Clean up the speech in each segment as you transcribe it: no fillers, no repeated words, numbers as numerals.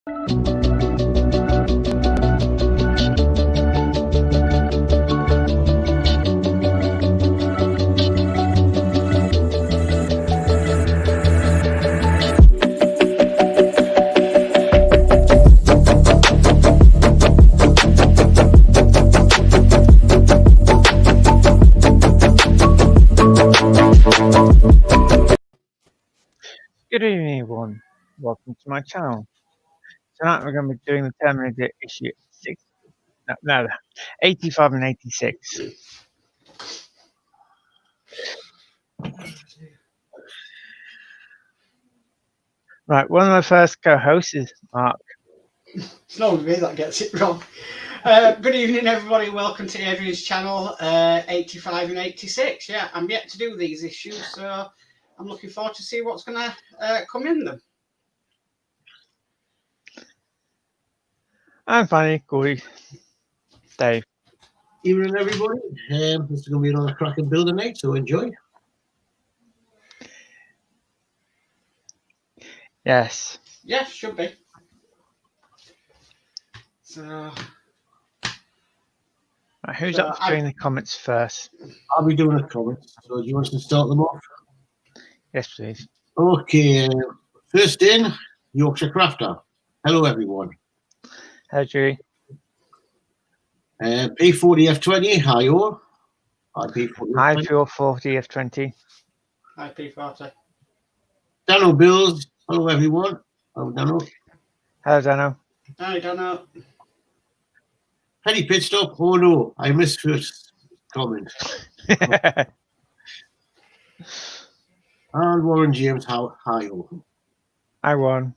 Good evening, everyone. Welcome to my channel. Tonight we're going to be doing the Terminator issue 85 and 86. Right, one of my first co-hosts is Mark. It's not me that gets it wrong. Good evening, everybody. Welcome to Adrian's channel, 85 and 86. Yeah, I'm yet to do these issues, so I'm looking forward to see what's going to come in them. I'm Fanny, Corey, Dave. Evening, everybody. This is going to be another cracking builder night, so enjoy. Yes. Yeah, should be. So, Right, who's up for doing the comments first? I'll be doing the comments. So do you want us to start them off? Yes, please. Okay. First in, Yorkshire Crafter. Hello, everyone. Hello, Julie. P40F20. Hi, all. Hi, P40F20. Hi, Pure 40F20. Hi, P40. Dano Bills. Hello, everyone. Hello, Dano. Hello, Dano. I don't know. Penny Pit Stop. Oh, no. I missed first comment. And Warren James. Hi, all. I won.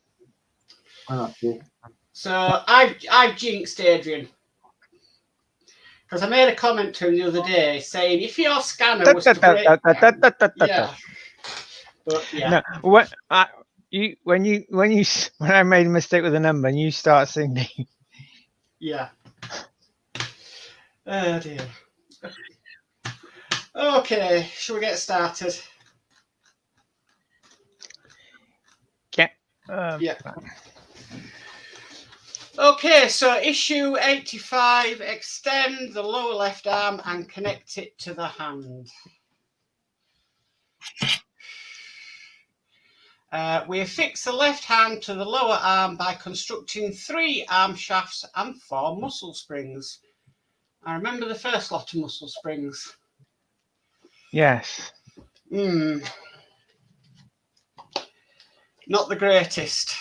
So I've jinxed Adrian. Because I made a comment to him the other day saying if your scanner was to break... Yeah. But yeah. No, when I made a mistake with a number and you start singing. Yeah. Oh dear. Okay, shall we get started? Yeah. Yeah. Okay, so issue 85, extend the lower left arm and connect it to the hand. We affix the left hand to the lower arm by constructing 3 arm shafts and 4 muscle springs. I remember the first lot of muscle springs. Yes. Not the greatest.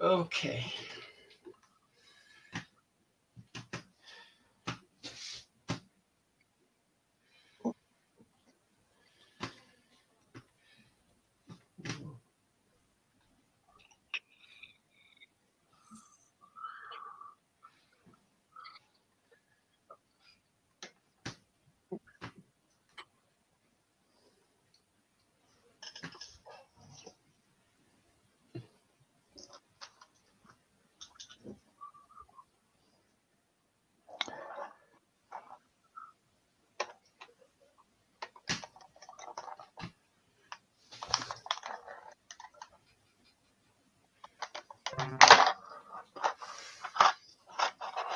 Okay.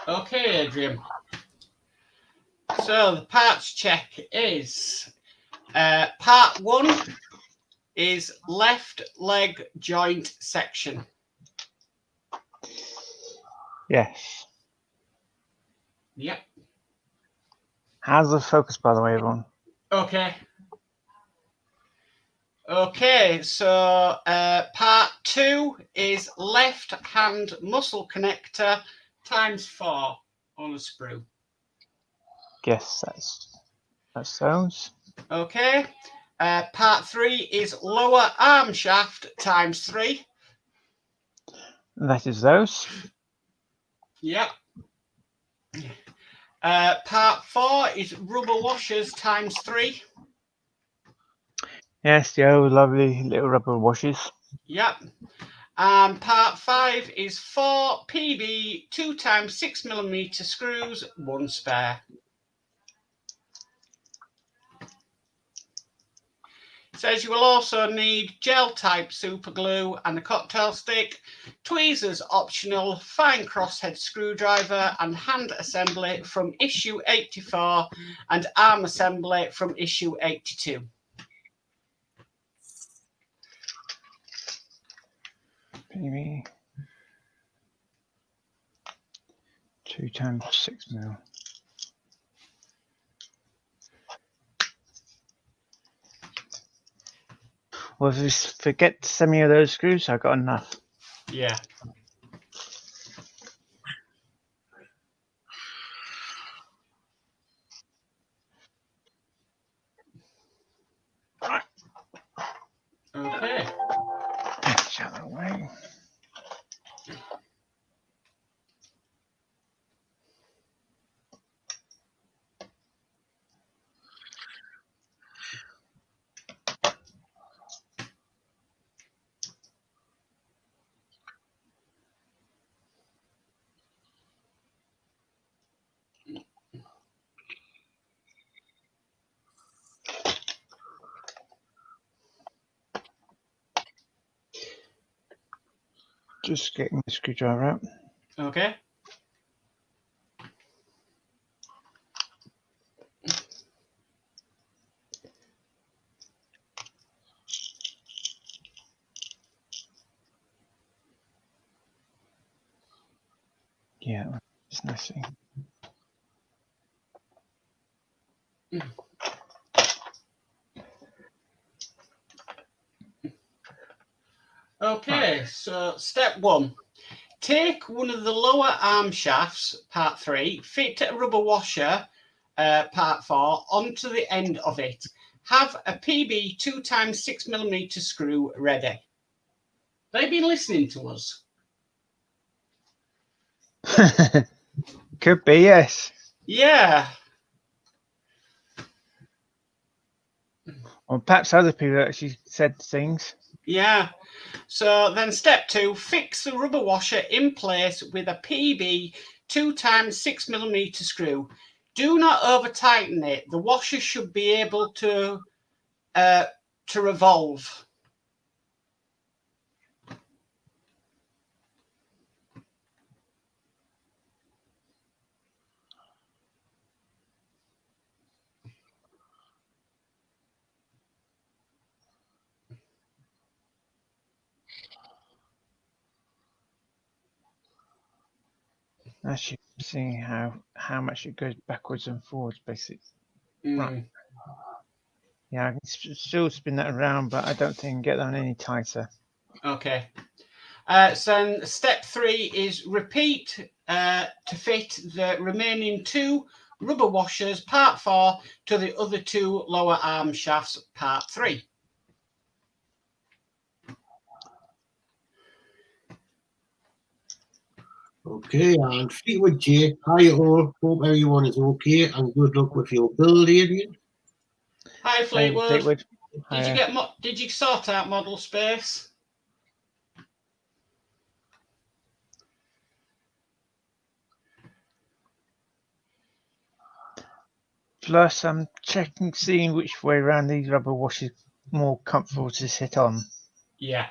Okay, Adrian. So the parts check is part 1 is left leg joint section. Yes. Yep. How's the focus, by the way, everyone? Okay. Okay, so part 2 is left hand muscle connector ×4 on a sprue. Yes, that sounds. Okay. Part 3 is lower arm shaft ×3. That is those. Yep. Part 4 is rubber washers ×3. Yes, the old lovely little rubber washers. Yep. And part 5 is 4 PB 2x6mm screws, 1 spare. Says you will also need gel type super glue and a cocktail stick, tweezers optional, fine crosshead screwdriver and hand assembly from issue 84 and arm assembly from issue 82. Maybe 2 times 6 mil. Well, if you forget to send me those screws, I got enough. Yeah. Okay. Get out of the way. Just getting the screwdriver out. Okay. Yeah, it's messy. Okay, so step 1. Take one of the lower arm shafts, part 3, fit a rubber washer, part 4, onto the end of it. Have a PB 2 times 6 millimeter screw ready. They've been listening to us. Could be, yes. Yeah. Or perhaps other people actually said things. Yeah. So then step 2, fix the rubber washer in place with a PB 2 times 6 millimeter screw. Do not over tighten it. The washer should be able to revolve. Actually, seeing how much it goes backwards and forwards, basically. Right. Yeah, I can still spin that around, but I don't think I can get that any tighter. Okay. So step 3 is repeat to fit the remaining 2 rubber washers, part 4, to the other 2 lower arm shafts, part 3. Okay, and Fleetwood J, hi all, hope everyone is okay and good luck with your build, Adrian. Hi Fleetwood. Hey, Fleetwood. Did you sort out model space? Plus, I'm seeing which way around these rubber washers more comfortable to sit on. Yeah.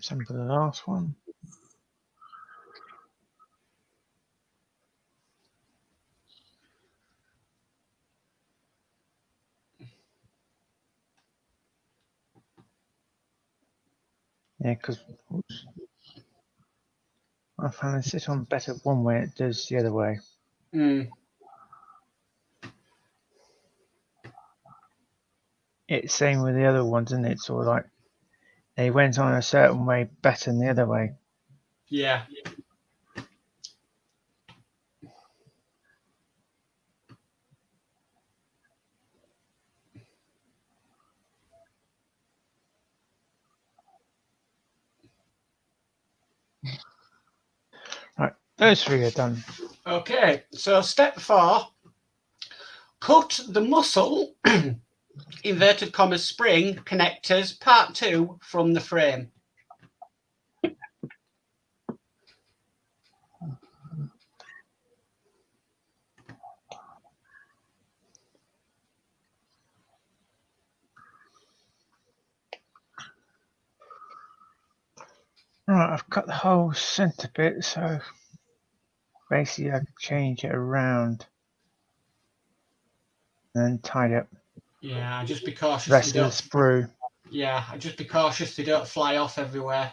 Some for the last one. Yeah, because I found it sit on better one way, it does the other way. It's same with the other ones, isn't it? Sort of like they went on a certain way better than the other way. Yeah. Right, those 3 are done. Okay, so step 4, Cut the muscle, inverted commas, spring connectors, part 2 from the frame. Right, I've cut the whole centre bit, so basically I can change it around and tidy up Yeah, just be the cautious. rest of the sprue. Yeah, just be cautious they don't fly off everywhere.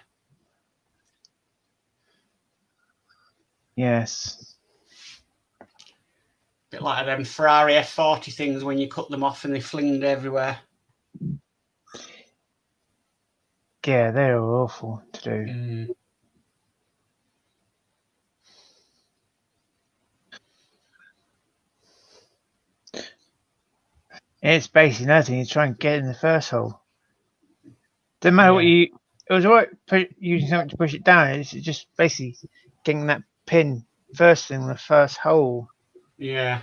Yes. Bit like them Ferrari F40 things when you cut them off and they flinged everywhere. Yeah, they're awful to do. Mm. It's basically nothing. You try and get in the first hole. Doesn't matter what Yeah. it was alright using something to push it down. It's just basically getting that pin first in the first hole. Yeah.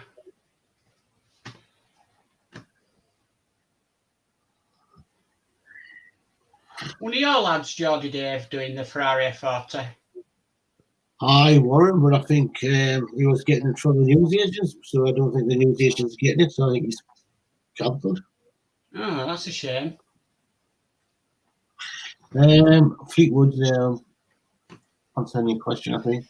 One of your lads, Geordie Dave, doing the Ferrari F40. I Warren, but I think he was getting in trouble with the news agents, so I don't think the news agent's getting it, so I think he's cancelled. Oh, that's a shame. Fleetwood, answering your question, I think.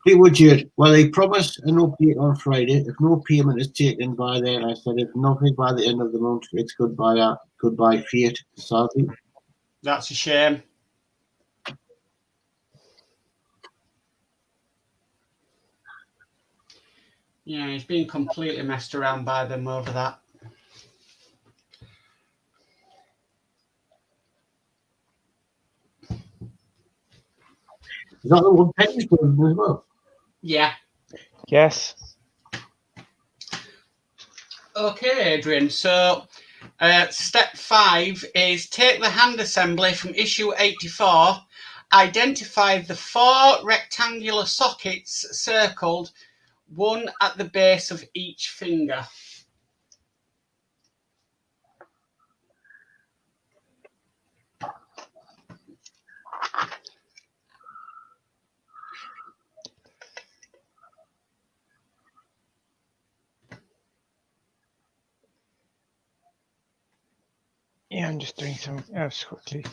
Fleetwood Jude, well, they promised an update on Friday. If no payment is taken by then, I said, if nothing by the end of the month, it's goodbye fate, sadly. That's a shame. Yeah, he's been completely messed around by them over that. Is that the one Penny's building as well? Yeah. Yes. Okay, Adrian. So, step 5 is take the hand assembly from issue 84. Identify the 4 rectangular sockets circled, one at the base of each finger. Yeah, I'm just doing something else quickly.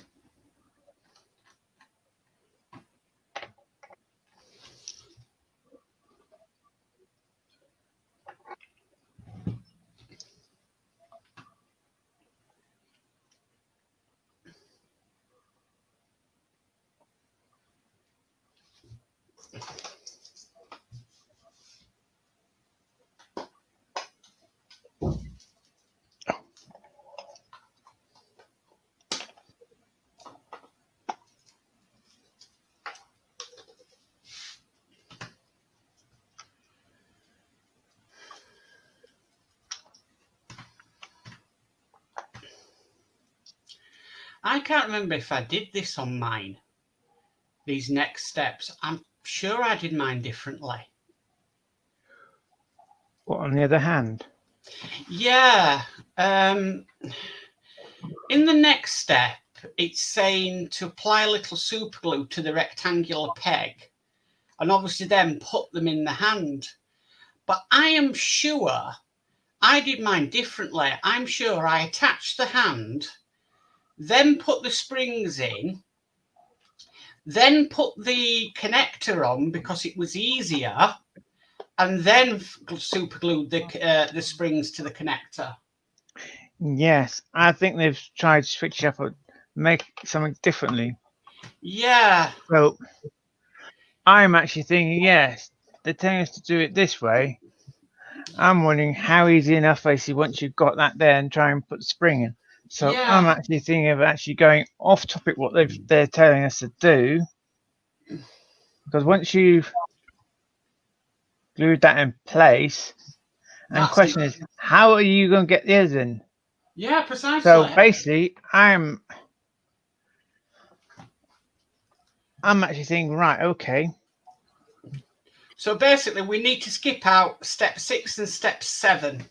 I can't remember if I did this on mine. These next steps. I'm sure I did mine differently. What, on the other hand? Yeah. In the next step, it's saying to apply a little super glue to the rectangular peg and obviously then put them in the hand. But I am sure I did mine differently. I'm sure I attached the hand, then put the springs in, then put the connector on because it was easier, and then super glued the springs to the connector. Yes, I think they've tried to switch it up or make something differently. Yeah. So I'm actually thinking, yes, they're telling us to do it this way. I'm wondering how easy enough, basically, once you've got that there and try and put the spring in. So Yeah. I'm actually thinking of actually going off topic what they're telling us to do. Because once you've glued that in place, and the question is, how are you going to get the others in? Yeah, precisely. So basically, I'm actually thinking, right, okay. So basically, we need to skip out step 6 and step 7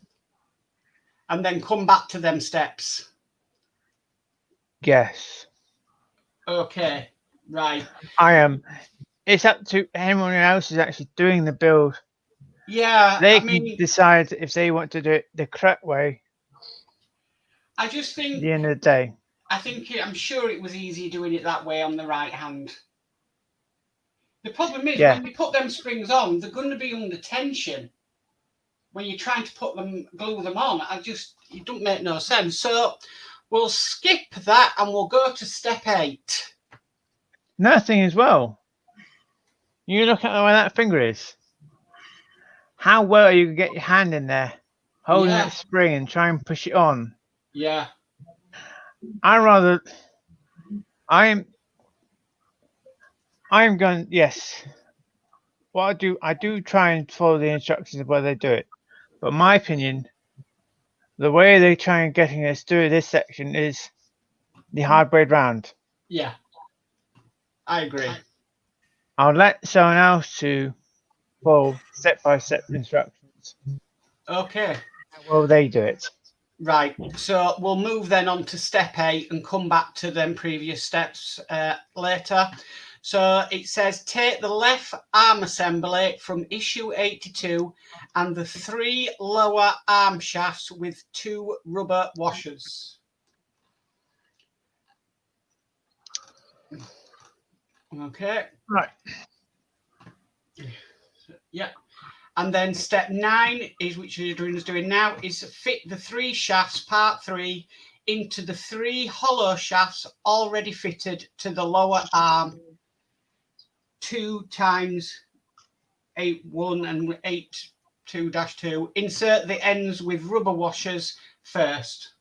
and then come back to them steps. Yes. Okay, right. I am. It's up to anyone else who's actually doing the build. Yeah, They I can mean, decide if they want to do it the correct way I just at think, the end of the day. I'm sure it was easy doing it that way on the right hand. The problem is, Yeah. when you put them springs on, they're going to be under tension. When you're trying to glue them on, it don't make no sense. So we'll skip that and we'll go to step 8. Another thing as well, you look at where that finger is. How well you can get your hand in there, holding Yeah. that spring and try and push it on. Yeah. I'm going, yes. What I do try and follow the instructions of where they do it. But in my opinion, the way they try and getting us through this section is the hard braid round. Yeah. I agree. I'll let someone else to follow step-by-step instructions. Okay. How well they do it. Right. So we'll move then on to step 8 and come back to them previous steps later. So it says take the left arm assembly from issue 82 and the 3 lower arm shafts with 2 rubber washers. Okay. Right. Yeah. And then step 9 is, which Adrian is doing now, is fit the 3 shafts, part 3, into the 3 hollow shafts already fitted to the lower arm 2 times 8-1 and 8-2-2. Insert the ends with rubber washers first.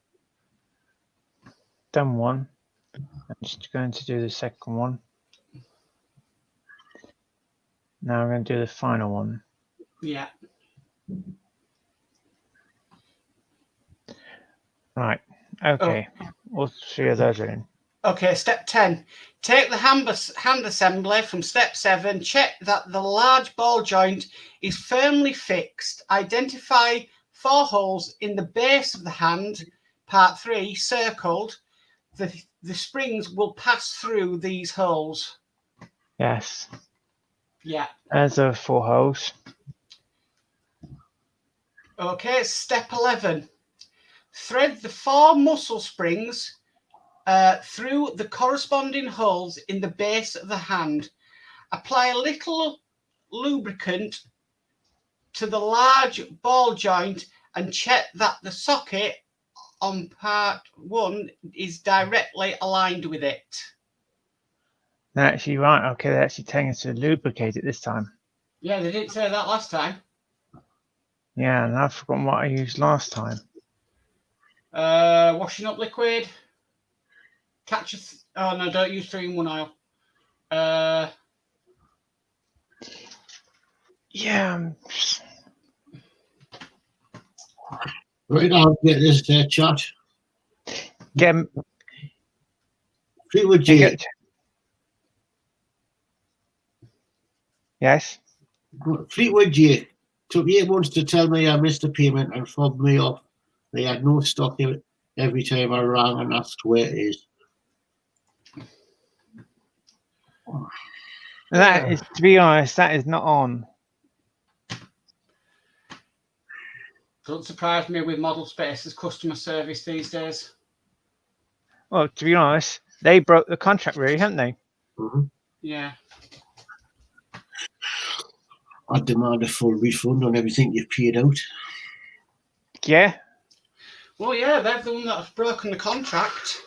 Done one. I'm just going to do the second one. Now I'm going to do the final one. Yeah. Right. Okay. All 3 of those are in. Okay, step 10. Take the hand assembly from step 7. Check that the large ball joint is firmly fixed. Identify 4 holes in the base of the hand, part 3, circled. The springs will pass through these holes. Yes. Yeah. There's the 4 holes. Okay, step 11. Thread the 4 muscle springs through the corresponding holes in the base of the hand. Apply a little lubricant to the large ball joint and check that the socket on part 1 is directly aligned with it. They're actually right. Okay, they're actually telling us to lubricate it this time. Yeah, they didn't say that last time. Yeah, and I've forgotten what I used last time. Washing up liquid. Oh no, don't use 3-in-1 oil. Yeah. Right, I'll get this chat. Get Fleetwood G. Yes. Fleetwood G. Took 8 months to tell me I missed a payment and fobbed me off. They had no stock in it every time I rang and asked where it is. That is, to be honest, that is not on. Doesn't surprise me with Model Space's customer service these days. Well, to be honest, they broke the contract, really, haven't they? Mm-hmm. Yeah. I demand a full refund on everything you've paid out. Yeah. Well, yeah, they're the one that have broken the contract.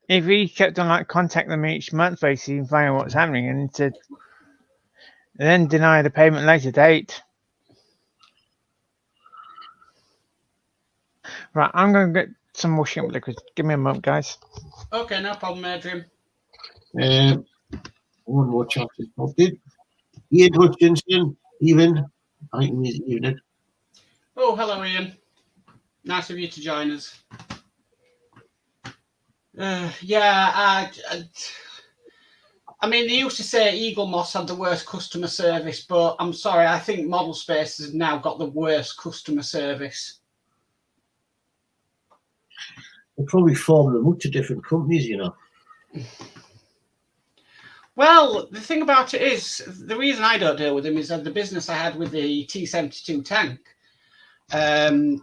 If we kept on contacting them each month, basically, and finding out what's happening, and then deny the payment later date. Right, I'm going to get some washing up liquid. Give me a moment, guys. Okay, no problem, Adrian. One more chapter popped in. Ian Hutchinson, even. I think he's evening. Oh, hello, Ian. Nice of you to join us. Yeah, I mean, they used to say Eagle Moss had the worst customer service, but I'm sorry, I think Model Space has now got the worst customer service. They probably formed them up to different companies, you know. Well, the thing about it is, the reason I don't deal with them is that the business I had with the T-72 tank, and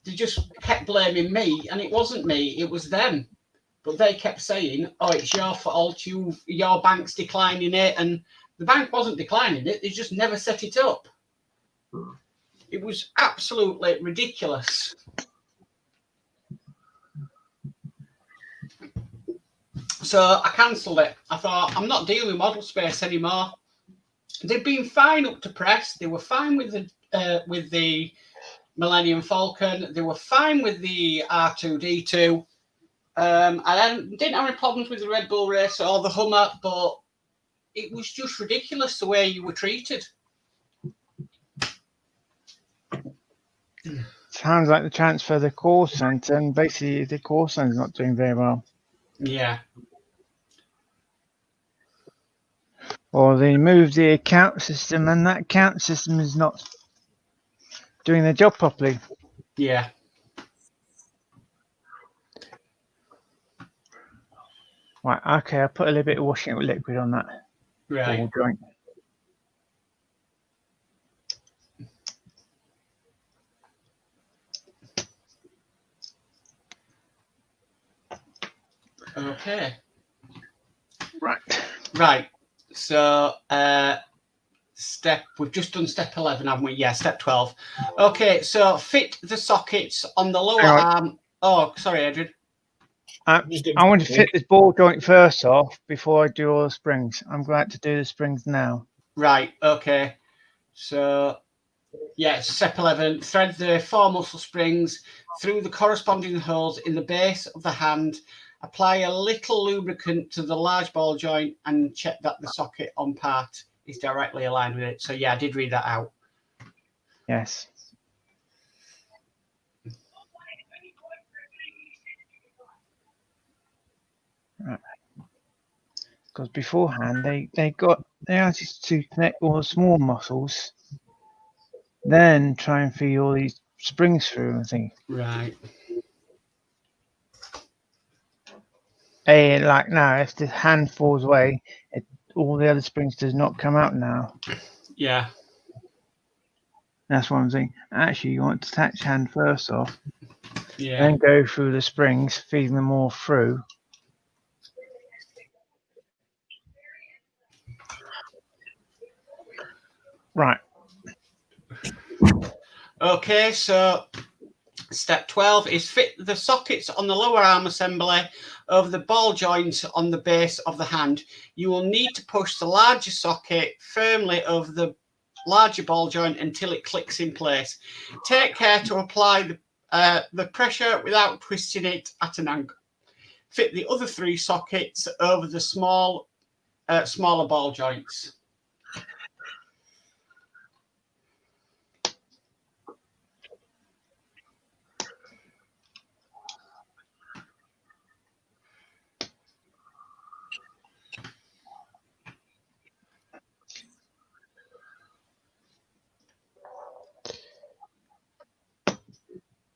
they just kept blaming me, and it wasn't me, it was them. But they kept saying, "Oh, it's your fault. Your bank's declining it," and the bank wasn't declining it; they just never set it up. It was absolutely ridiculous. So I cancelled it. I thought, I'm not dealing with Model Space anymore. They've been fine up to press. They were fine with the Millennium Falcon. They were fine with the R2D2. I didn't have any problems with the Red Bull Racer or the Hummer, but it was just ridiculous the way you were treated. Sounds like the transfer of the call centre, and basically the call centre's not doing very well. Yeah. Or they moved the account system, and that account system is not doing their job properly. Yeah. Right, okay, I'll put a little bit of washing liquid on that Right. ball joint. Okay. Right. Right. So we've just done step 11, haven't we? Yeah, step 12. Okay, so fit the sockets on the lower arm. Oh, sorry, Adrian. I want to fit this ball joint first off before I do all the springs. I'm glad to do the springs now. Right, okay. So, yeah, step 11. Thread the 4 muscle springs through the corresponding holes in the base of the hand. Apply a little lubricant to the large ball joint and check that the socket on part is directly aligned with it. So, yeah, I did read that out. Yes. Right. Because beforehand they asked to connect all the small muscles, then try and feed all these springs through and things. Right. Like now, if the hand falls away, all the other springs does not come out now. Yeah. That's what I'm saying. Actually, you want to attach hand first off, Yeah. then go through the springs, feeding them all through. Right. Okay, so step 12 is fit the sockets on the lower arm assembly over the ball joint on the base of the hand. You will need to push the larger socket firmly over the larger ball joint until it clicks in place. Take care to apply the pressure without twisting it at an angle. Fit the other 3 sockets over the smaller ball joints.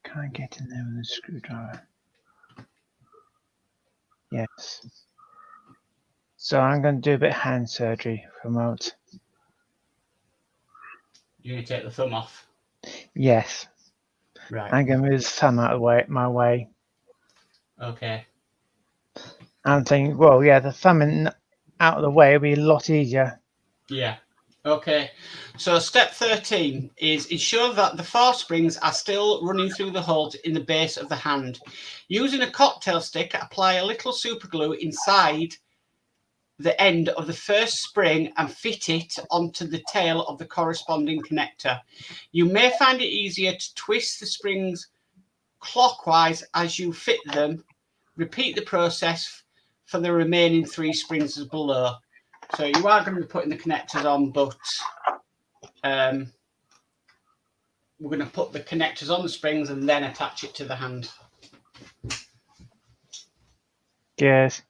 Can I get in there with a screwdriver? Yes. So I'm going to do a bit of hand surgery for a moment. You're going to take the thumb off? Yes. Right. I'm going to move the thumb out of my way. Okay. I'm thinking, well, yeah, the thumb out of the way will be a lot easier. Yeah. Okay. So step 13 is ensure that the 4 springs are still running through the holes in the base of the hand. Using a cocktail stick, apply a little super glue inside the end of the first spring and fit it onto the tail of the corresponding connector. You may find it easier to twist the springs clockwise as you fit them. Repeat the process for the remaining 3 springs as below. So you are going to be putting the connectors on, but we're going to put the connectors on the springs and then attach it to the hand. Yes.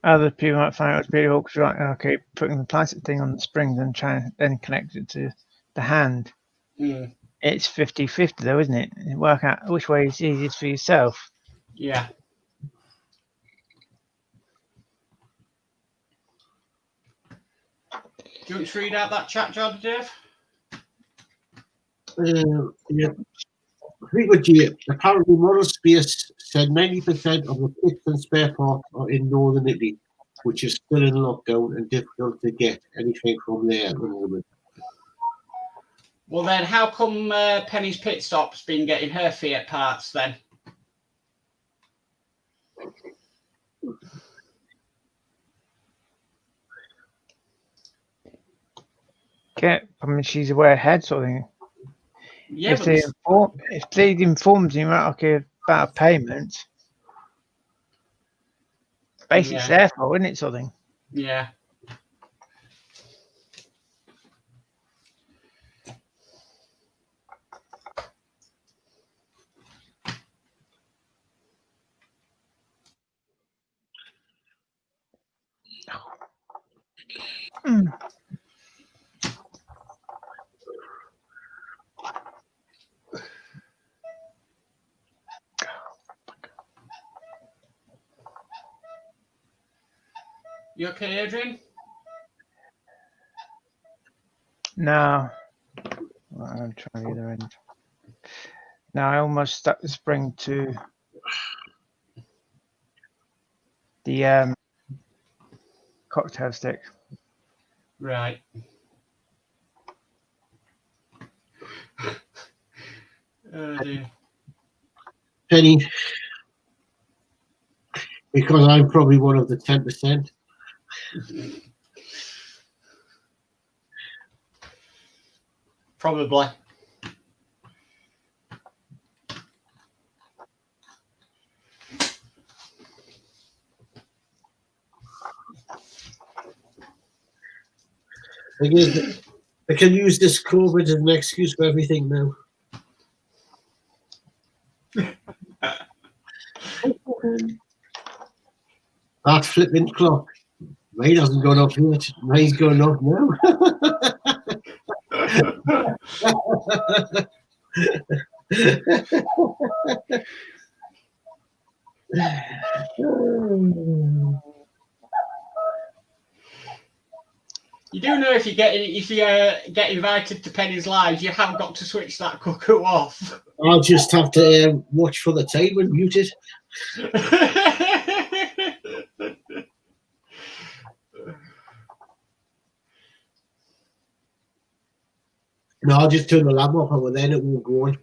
other people might find it was pretty awkward, like, okay, putting the plastic thing on the springs and trying to then connect it to the hand. It's 50-50 though, isn't it? Work out which way is easiest for yourself. Yeah. Do you want to read out that chat, Jordan, Dave? Yeah. Fleetwood G, apparently Model Space said 90% of the kits and spare parts are in Northern Italy, which is still in lockdown and difficult to get anything from there at the moment. Well, then, how come Penny's Pit Stop's been getting her Fiat parts then? I mean, she's aware ahead, sort of thing. Yeah, if they informs you, right, okay, about a payment, basically it's their fault, isn't it, sort of thing? Yeah. You okay, Adrian? No. I'm trying the other end. Now I almost stuck the spring to the cocktail stick. Right. Oh dear. Penny, because I'm probably one of the 10%. Probably. I can use this COVID as an excuse for everything now. That flipping clock. Mine hasn't gone off yet. Mine's gone off now. You do know if you get invited to Penny's Live, you have got to switch that cuckoo off. I'll just have to watch for the time and mute it. No, I'll just turn the lamp off and then it won't go on.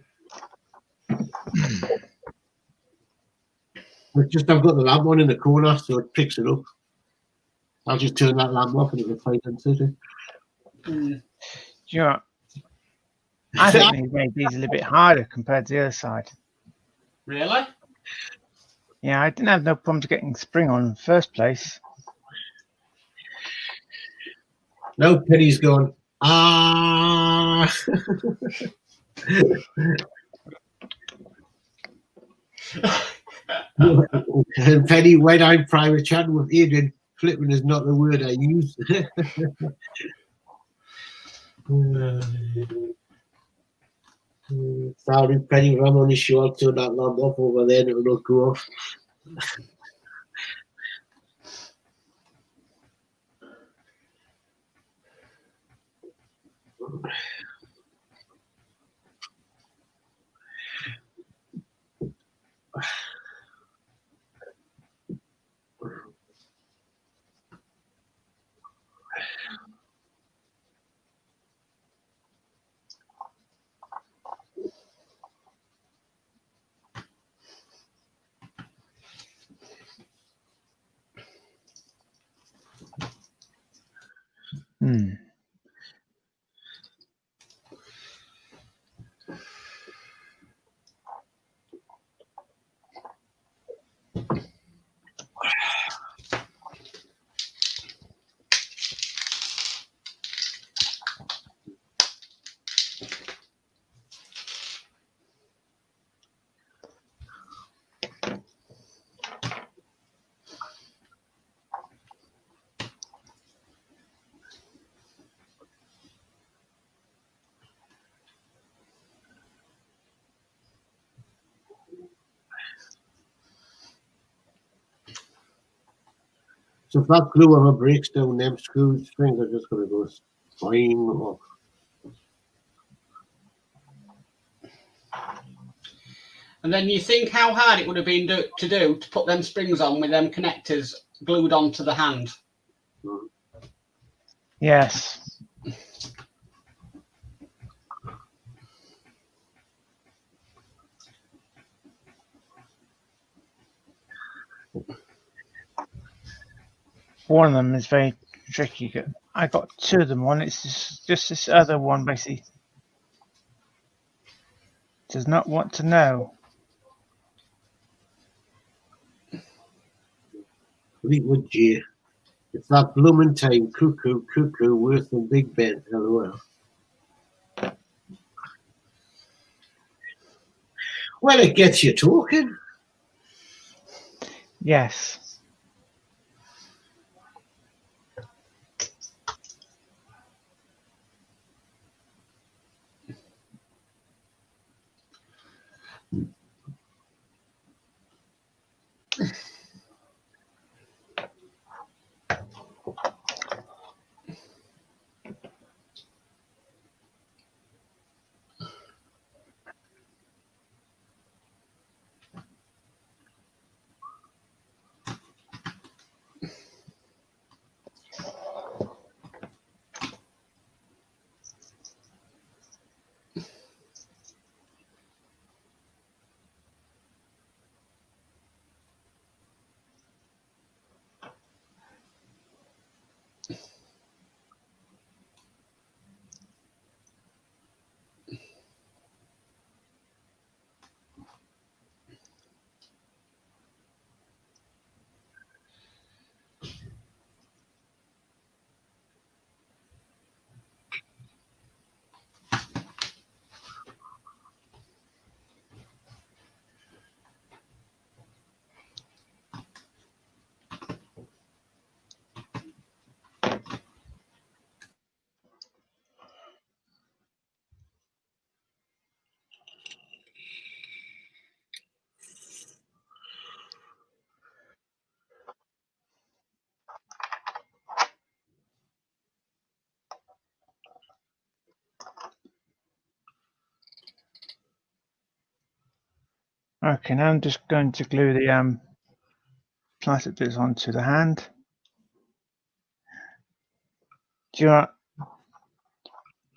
I've got the lamp on in the corner, so it picks it up. I'll just turn that lamp off and it'll play into it. Do you know what? I think they made these a little bit harder compared to the other side. Really? Yeah, I didn't have no problems getting spring on in the first place. Now Penny's gone, ah. And Penny, when I'm private chatting with Adrian, flipping is not the word I use. Sorry, Penny, when I'm on the show, I'll turn that lamp off over there and it'll not go off. So if that glue ever breaks down, them screws, strings are just going to go flying off. And then you think how hard it would have been to put them springs on with them connectors glued onto the hand. Yes. One of them is very tricky. I got two of them. One, it's just this other one basically does not want to know. Fleetwood J. It's that blooming time, cuckoo, worse than Big Ben. LOL. Well, it gets you talking. Yes. Okay, now I'm just going to glue the plastic bits onto the hand. Do you want,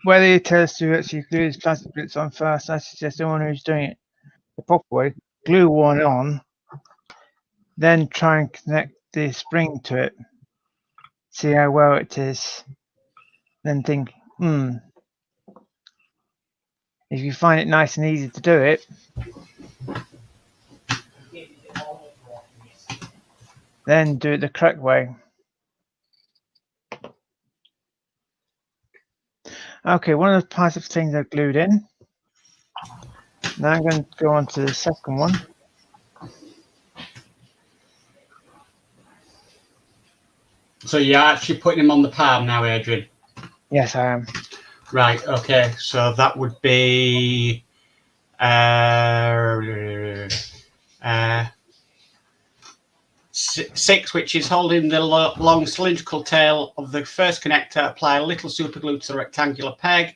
whether you tell us to actually glue these plastic bits on first, I suggest the one who's doing it the proper way, glue one on, then try and connect the spring to it, see how well it is, then think, if you find it nice and easy to do it, then do it the correct way. Okay, one of the positive things are glued in. Now I'm going to go on to the second one. So you're actually putting him on the palm now, Adrian? Yes, I am. Right, okay. So that would be 6, which is holding the long cylindrical tail of the first connector, apply a little super glue to the rectangular peg,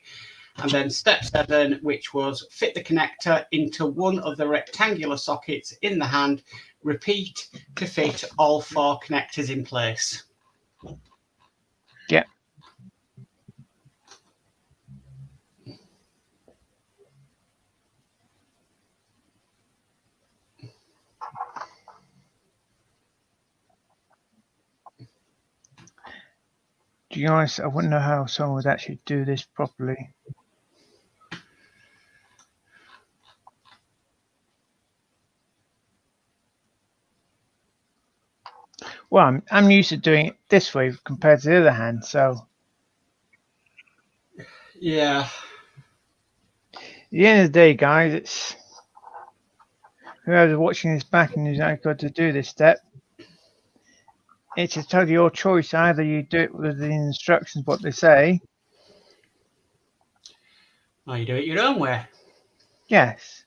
and then step 7, which was fit the connector into one of the rectangular sockets in the hand. Repeat to fit all 4 connectors in place. Yeah. To be honest, I wouldn't know how someone would actually do this properly. Well, I'm used to doing it this way compared to the other hand, so. Yeah. At the end of the day, guys, it's whoever's watching this back and who's not got to do this step, it's totally your choice. Either you do it with the instructions, what they say. Or you do it your own way. Yes.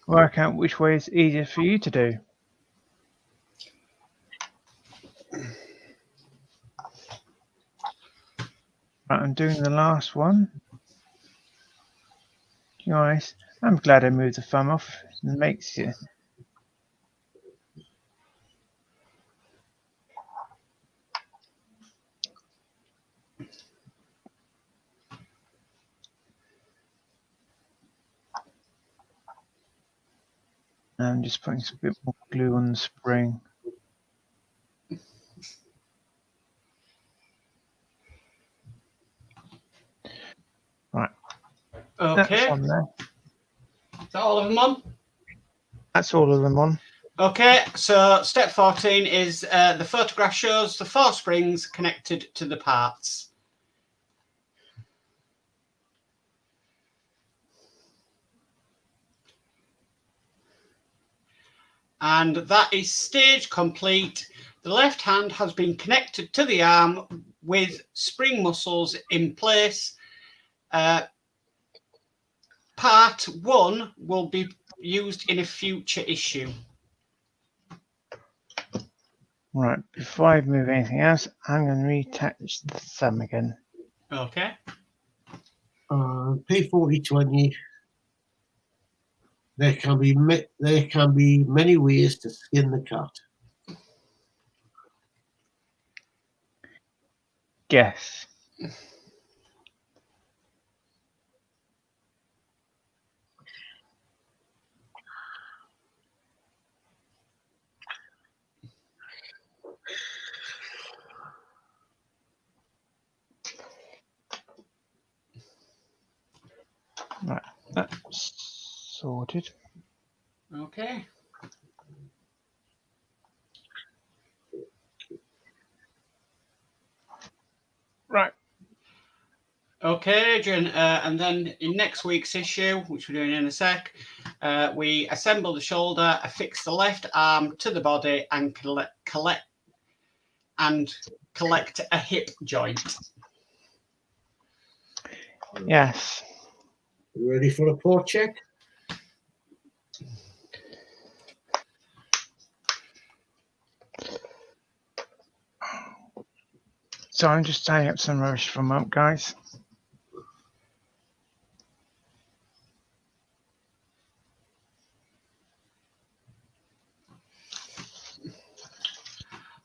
Work out which way is easier for you to do. Right, I'm doing the last one. Guys, I'm glad I moved the thumb off. It makes you. I'm just putting a bit more glue on the spring. Right. That's Okay. on there. Is that all of them on? That's all of them on. Okay, so step 14 is the photograph shows the 4 springs connected to the parts. And that is stage complete. The left hand has been connected to the arm with spring muscles in place. Part 1 will be used in a future issue. Right, before I move anything else, I'm going to reattach the thumb again. Okay. P4020. There can be many ways to skin the cat. Guess. Right, that's sorted. Okay. Right. Okay, Adrian, and then in next week's issue, which we're doing in a sec, we assemble the shoulder, affix the left arm to the body, and collect a hip joint. Yes. You ready for a port check? So I'm just tying up some rubbish from up, guys.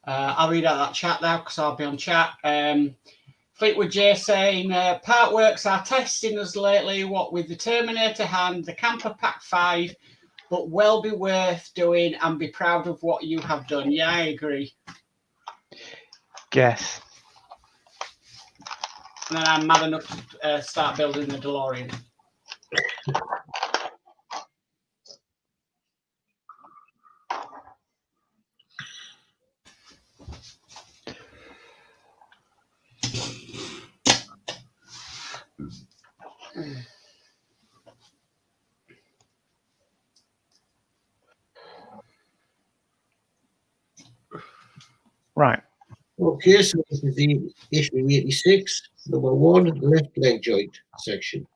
I'll read out that chat now because I'll be on chat. Fleetwood J saying, Partworks are testing us lately, what with the Terminator hand, the Camper Pack 5, but well be worth doing and be proud of what you have done. Yeah, I agree. Guess. And then I'm mad enough to start building the DeLorean. Right. Okay, so this is the issue 86, number 1, left leg joint section.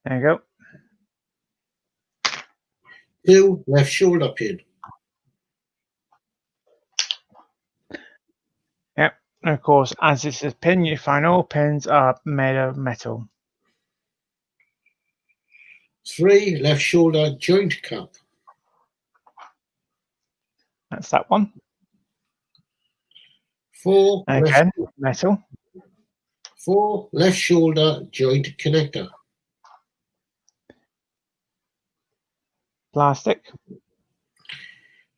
There you go. 2, left shoulder pin. Yep. And of course, as it's a pin, you find all pins are made of metal. 3, left shoulder joint cap. That's that one. 4, Again, metal. 4, left shoulder joint connector. Plastic.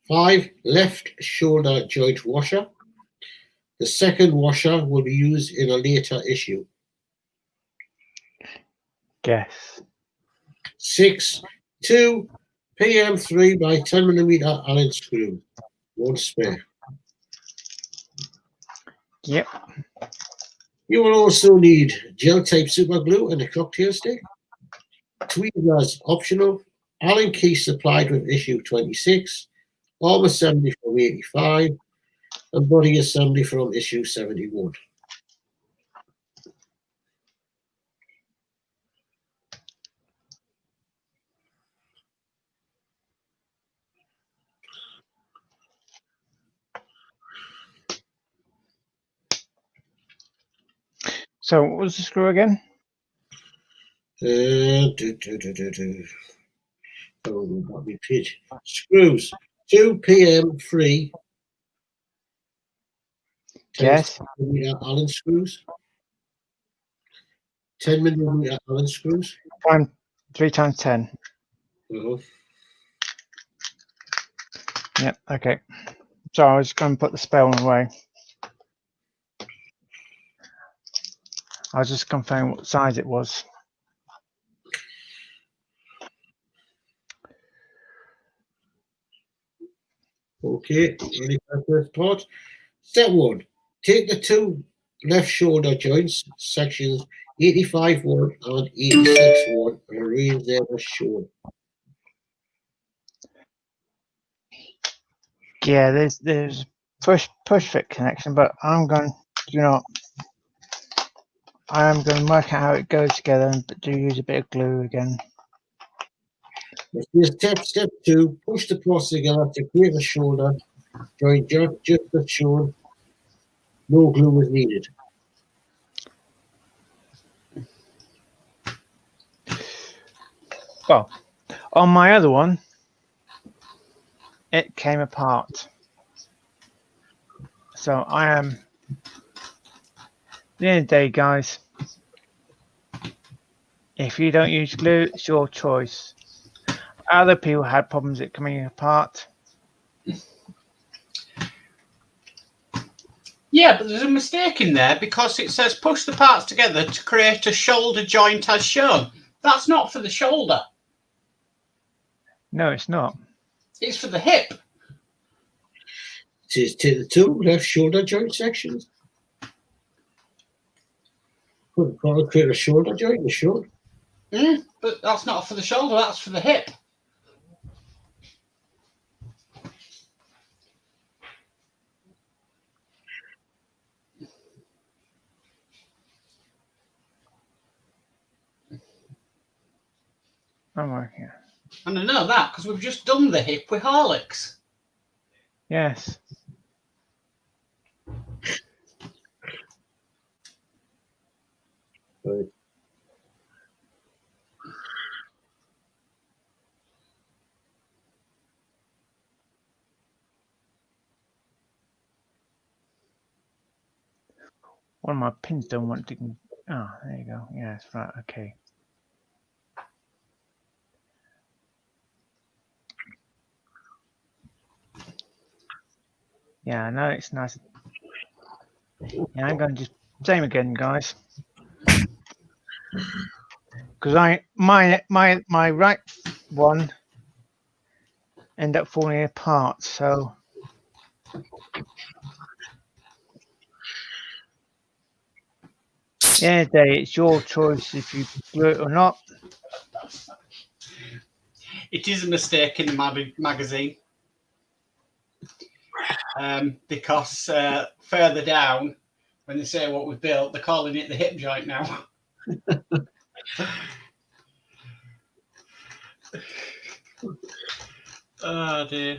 5, left shoulder joint washer. The second washer will be used in a later issue. Guess. 6, 2 PM3 by 10mm Allen screw. 1 spare. Yep. You will also need gel type super glue and a cocktail stick. Tweezers optional. Allen key supplied with issue 26. Arm assembly from 85. And body assembly from issue 71. So what was the screw again? Oh, that'll be pitch. Screws. 2 PM free. Yes. 10mm Allen screws. 10mm Allen screws. 3 times 10. Uh-huh. Yep. Okay. So I was going to put the spell away. I was just confirming what size it was. Okay, ready for the first part. Step 1. Take the 2 left shoulder joints, sections 85-1 and 86-1, and arrange them as shown. Yeah, there's push fit connection, but I'm going, I'm going to work out how it goes together and do use a bit of glue again. Step 2. Push the parts together to create a shoulder joint just as shown. No glue is needed. Well, on my other one, it came apart. So I am, at the end of the day, guys, if you don't use glue, it's your choice. Other people had problems with it coming apart. Yeah, but there's a mistake in there because it says push the parts together to create a shoulder joint as shown. That's not for the shoulder. No, it's not. It's for the hip. It says take the 2 left shoulder joint sections. Create a shoulder joint, you sure? But that's not for the shoulder, that's for the hip. I'm working. And I know that because we've just done the hip with Horlicks. Yes. Right. One of my pins don't want to. Oh, there you go. Yes, right. Okay. Yeah, I know it's nice. Yeah, I'm going to just same again, guys. Because my right one end up falling apart. So yeah, day it's your choice if you do it or not. It is a mistake in the magazine because further down, when they say what we've built, they're calling it the hip joint now. Oh dear.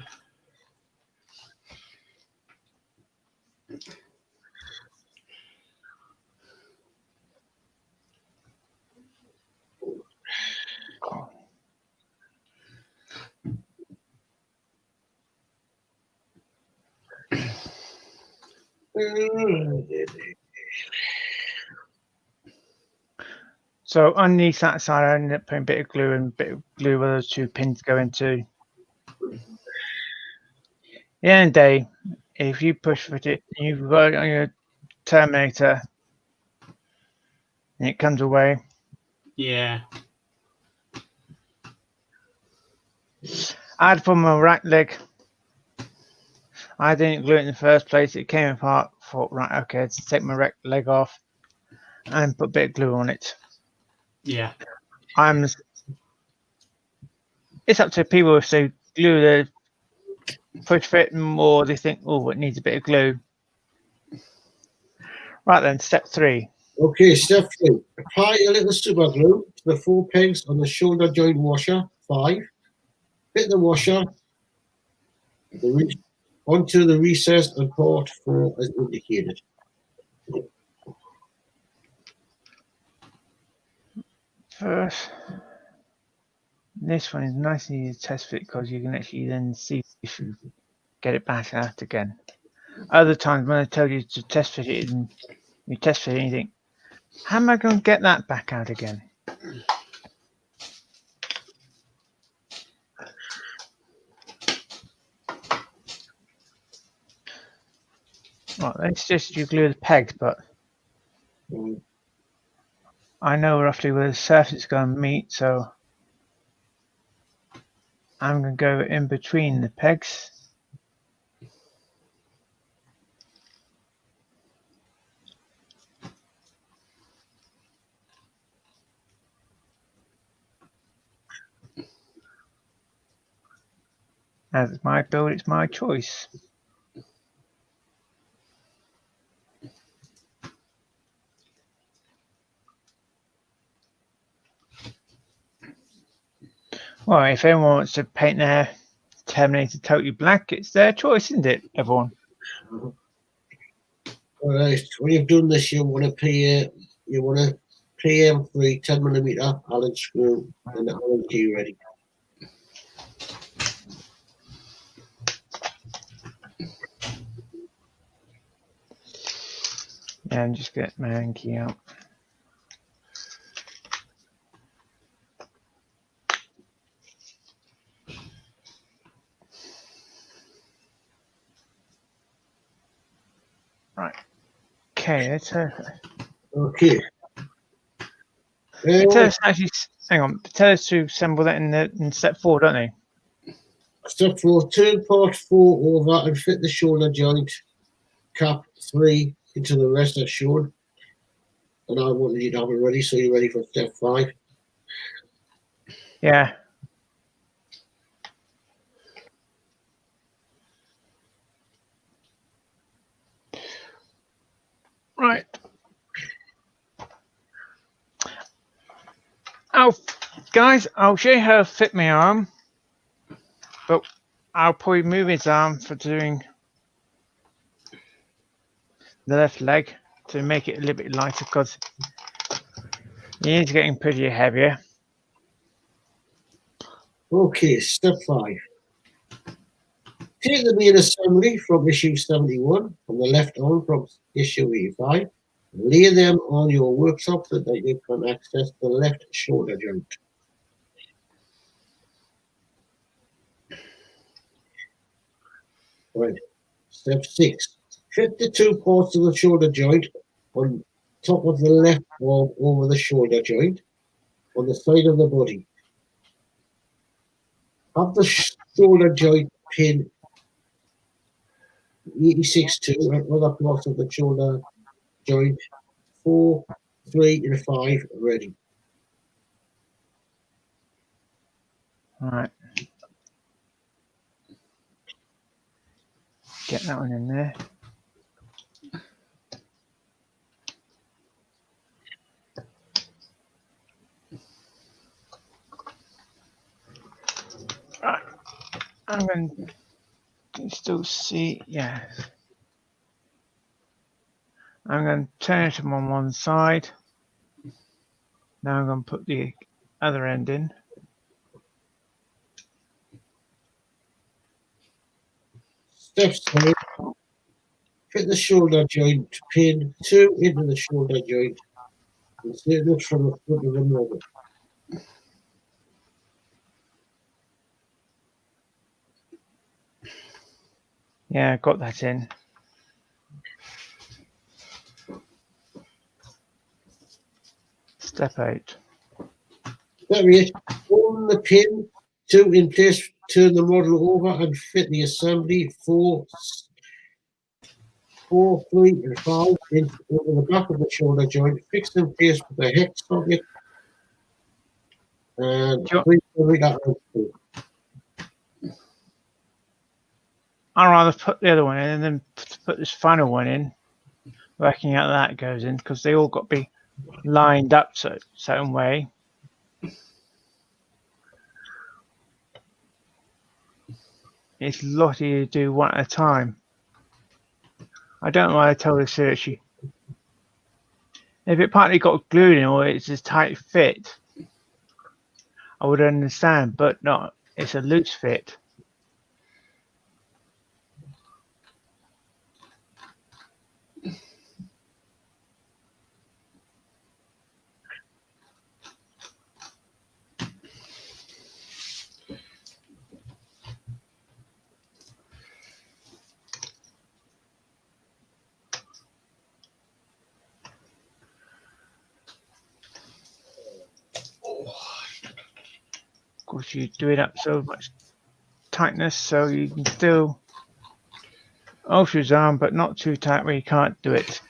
So underneath that side, I ended up putting a bit of glue and a bit of glue where those 2 pins go into. The end of the day, if you push for it, you've got it on your Terminator, and it comes away. Yeah. I had from my right leg. I didn't glue it in the first place. It came apart. Thought, right, okay, let's take my right leg off and put a bit of glue on it. Yeah. It's up to people if they glue the push fit or they think, oh, it needs a bit of glue. Right then, step 3. Okay, step 3. Apply a little super glue to the 4 pegs on the shoulder joint washer. 5. Fit the washer onto the recess and port 4 as indicated. first. This one is nice and easy to test fit because you can actually then see if you get it back out again. Other times when I tell you to test fit it and you test fit it and you think, how am I going to get that back out again? Right, let's just you glue the pegs, but I know roughly where the surface is going to meet, so I'm going to go in between the pegs. As it's my build, it's my choice. Well, if anyone wants to paint their Terminator totally black, it's their choice, isn't it, everyone? Alright, when you've done this, you want to PM3 10mm Allen screw and the Allen key ready. Yeah, and just get my Allen key out. Right. Okay, let's Okay. tell us actually, hang on, tell us to assemble that in step 4, don't they? Step 4, turn part 4 over and fit the shoulder joint cap 3 into the rest as shown. And I wanted you to have it ready so you're ready for step 5. Yeah. Right. Guys, I'll show you how to fit my arm, but I'll probably move his arm for doing the left leg to make it a little bit lighter because he is getting pretty heavier. Okay, step 5. Take the main assembly from issue 71 and the left arm from issue 85. Lay them on your worktop so that you can access the left shoulder joint. Right. Step 6. Fit the 2 parts of the shoulder joint on top of the left arm over the shoulder joint on the side of the body. Have the shoulder joint pin 86 and other parts of the shoulder joint 4, 3, and 5 ready. All right. Get that one in there. Right. I'm going to still see, yeah. I'm going to turn it on one side. Now I'm going to put the other end in. Step 7. Fit the shoulder joint pin 2 into the shoulder joint. Insert it from the front of the model. Yeah, got that in. Step 8. There it is. Hold the pin 2 in place, turn the model over and fit the assembly 4, 3, and 5 into the back of the shoulder joint. Fix in place with a hex socket. And bring that out too. I'd rather put the other one in and then put this final one in, working out that goes in, because they all got to be lined up a certain way. It's a lot easier to do one at a time. I don't know why I told her seriously. If it partly got glued in or it's a tight fit, I would understand, but not. It's a loose fit. Of course, you do it up so much tightness, so you can still ultra his arm, but not too tight where you can't do it.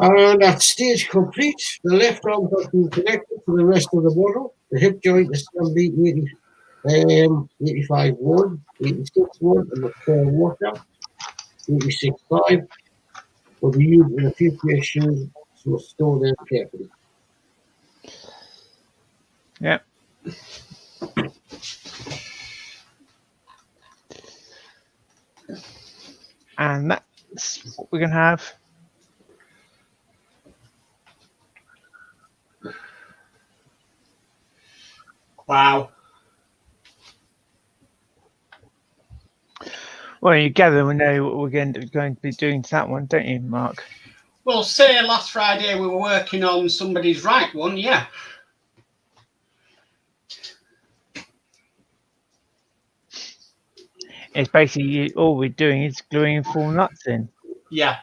And that's stage complete. The left arm has been connected to the rest of the model. The hip joint is still 85 1, 86 1, and the core water 86 5 will be used in a future issue, so store them carefully. Yeah. And that's what we're going to have. Wow. Well, you gather we know what we're going to be doing to that one, don't you, Mark? Well, say last Friday we were working on somebody's right one, yeah. It's basically all we're doing is gluing full nuts in. Yeah.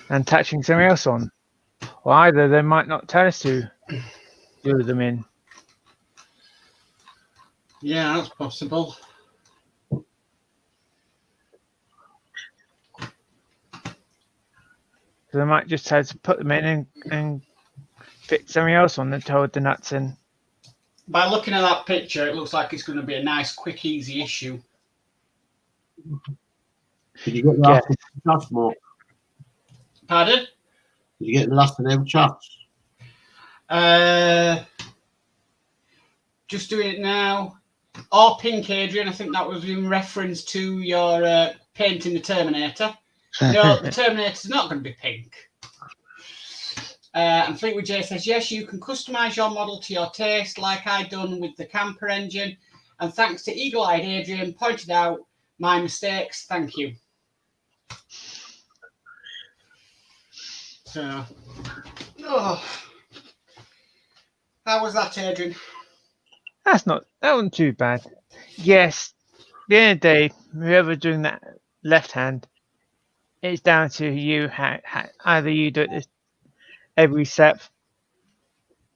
And attaching something else on. Or either they might not tell us to glue them in. Yeah, that's possible. So they might just have to put them in and fit something else on to hold the nuts in. By looking at that picture, it looks like it's going to be a nice, quick, easy issue. Did you get the last of the charts, Mark? Pardon? Did you get the last of them charts? Just doing it now. Or pink, Adrian. I think that was in reference to your painting the Terminator. No, the Terminator's not going to be pink. And Fleetwood J says, yes, you can customise your model to your taste, like I done with the camper engine. And thanks to Eagle-Eyed Adrian, pointed out my mistakes. Thank you. So, oh. How was that, Adrian? That wasn't too bad. Yes, at the end of the day, whoever's doing that left hand, it's down to you. Either you do it every step.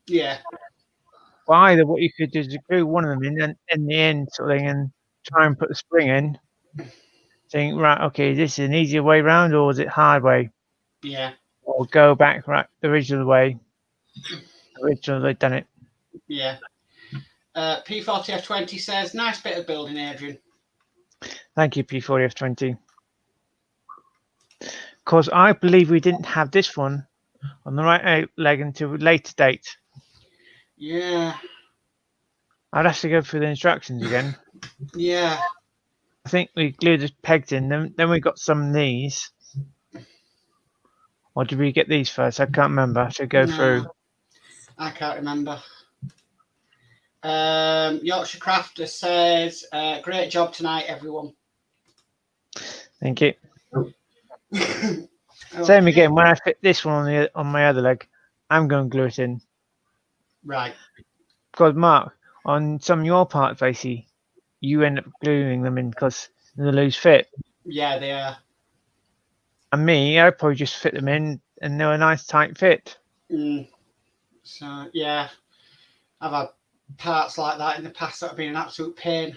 Yeah. Or either what you could do is glue one of them in the end sort of thing and try and put the spring in. Think, right, okay, this is an easier way round or is it hard way? Yeah. Or go back right the original way. Originally they've done it. Yeah. P40F20 says, nice bit of building, Adrian. Thank you, P40F20. Because I believe we didn't have this one on the right leg until a later date. Yeah. I'd have to go through the instructions again. Yeah. I think we glued the pegs in, then we got some of these. Or did we get these first? I can't remember. I should go through. I can't remember. Yorkshire Crafter says, great job tonight, everyone. Thank you. Same again, when I fit this one on my other leg, I'm going to glue it in. Right. Because Mark, on some of your parts, basically, you end up gluing them in because they're loose fit. Yeah, they are. And me, I probably just fit them in and they're a nice tight fit. So, yeah, I've had parts like that in the past that have been an absolute pain.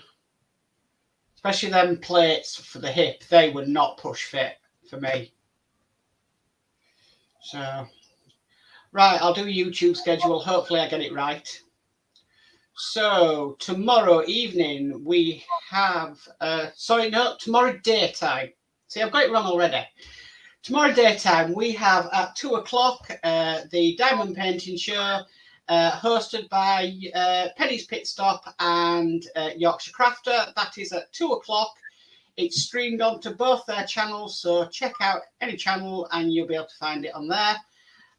Especially them plates for the hip, they were not push fit for me. So, right, I'll do a YouTube schedule. Hopefully I get it right. So, tomorrow evening we have, tomorrow daytime. See, I've got it wrong already. Tomorrow daytime we have at 2 o'clock the Diamond Painting Show, hosted by Penny's Pit Stop and Yorkshire Crafter. That is at 2 o'clock. It's streamed onto both their channels, so check out any channel and you'll be able to find it on there.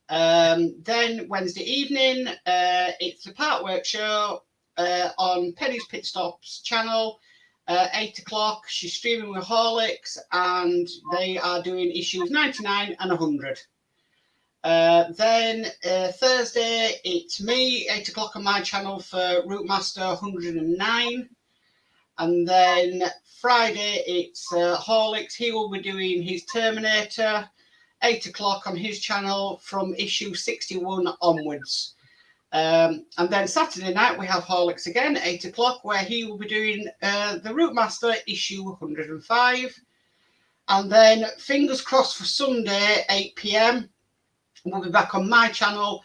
Then Wednesday evening, it's the Parkwork show on Penny's Pit Stops channel. 8 o'clock, she's streaming with Horlicks, and they are doing issues 99 and 100. Then Thursday, it's me, 8 o'clock on my channel for Route Master 109. And then Friday, it's Horlicks. He will be doing his Terminator, 8 o'clock on his channel from issue 61 onwards. And then Saturday night, we have Horlicks again, 8 o'clock, where he will be doing the Route Master issue 105. And then fingers crossed for Sunday, 8 p.m. We'll be back on my channel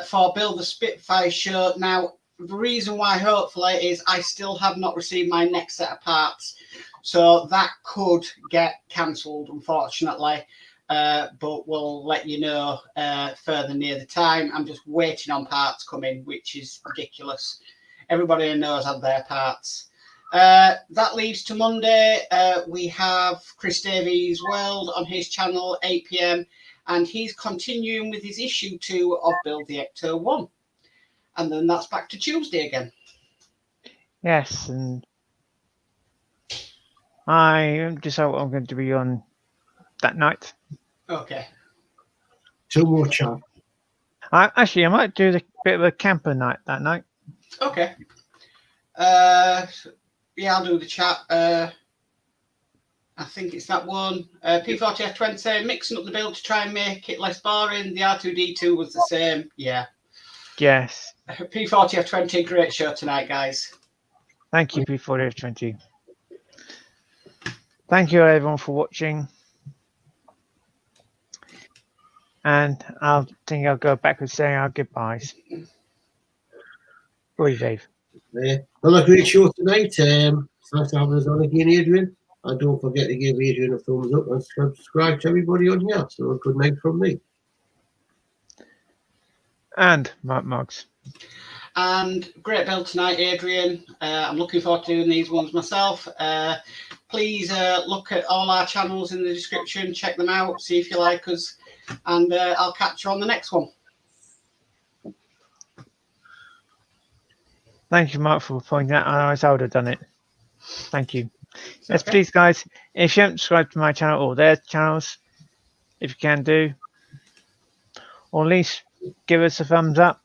for Build the Spitfire show. Now, the reason why, hopefully, is I still have not received my next set of parts. So that could get cancelled, unfortunately. But we'll let you know further near the time. I'm just waiting on parts coming, which is ridiculous. Everybody knows had their parts. That leaves to Monday. We have Chris Davies' World on his channel, 8 p.m. And he's continuing with his issue 2 of Build the Ecto 1. And then that's back to Tuesday again. Yes, and I decide what I'm going to be on that night. Okay. Two more chat. I might do the bit of a camper night that night. Okay. Yeah, I'll do the chat. I think it's that one. P40F20, mixing up the build to try and make it less boring. The R2D2 was the same. Yeah. Yes. P40F20, great show tonight, guys. Thank you, P40F20. Thank you, everyone, for watching. And I'll go back with saying our goodbyes. Bye, Dave. Well, a great show tonight. It's nice to have us on again, Adrian. And don't forget to give Adrian a thumbs up and subscribe to everybody on here. So good night from me. And Mark Moggs. And great build tonight, Adrian. I'm looking forward to doing these ones myself. Please look at all our channels in the description. Check them out. See if you like us. And I'll catch you on the next one. Thank you, Mark, for pointing that out. Otherwise, I would have done it. Thank you. Yes, Okay. please, guys, if you haven't subscribed to my channel or their channels, if you can do, or at least give us a thumbs up.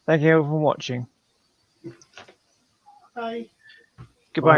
Thank you for watching. Bye. Goodbye.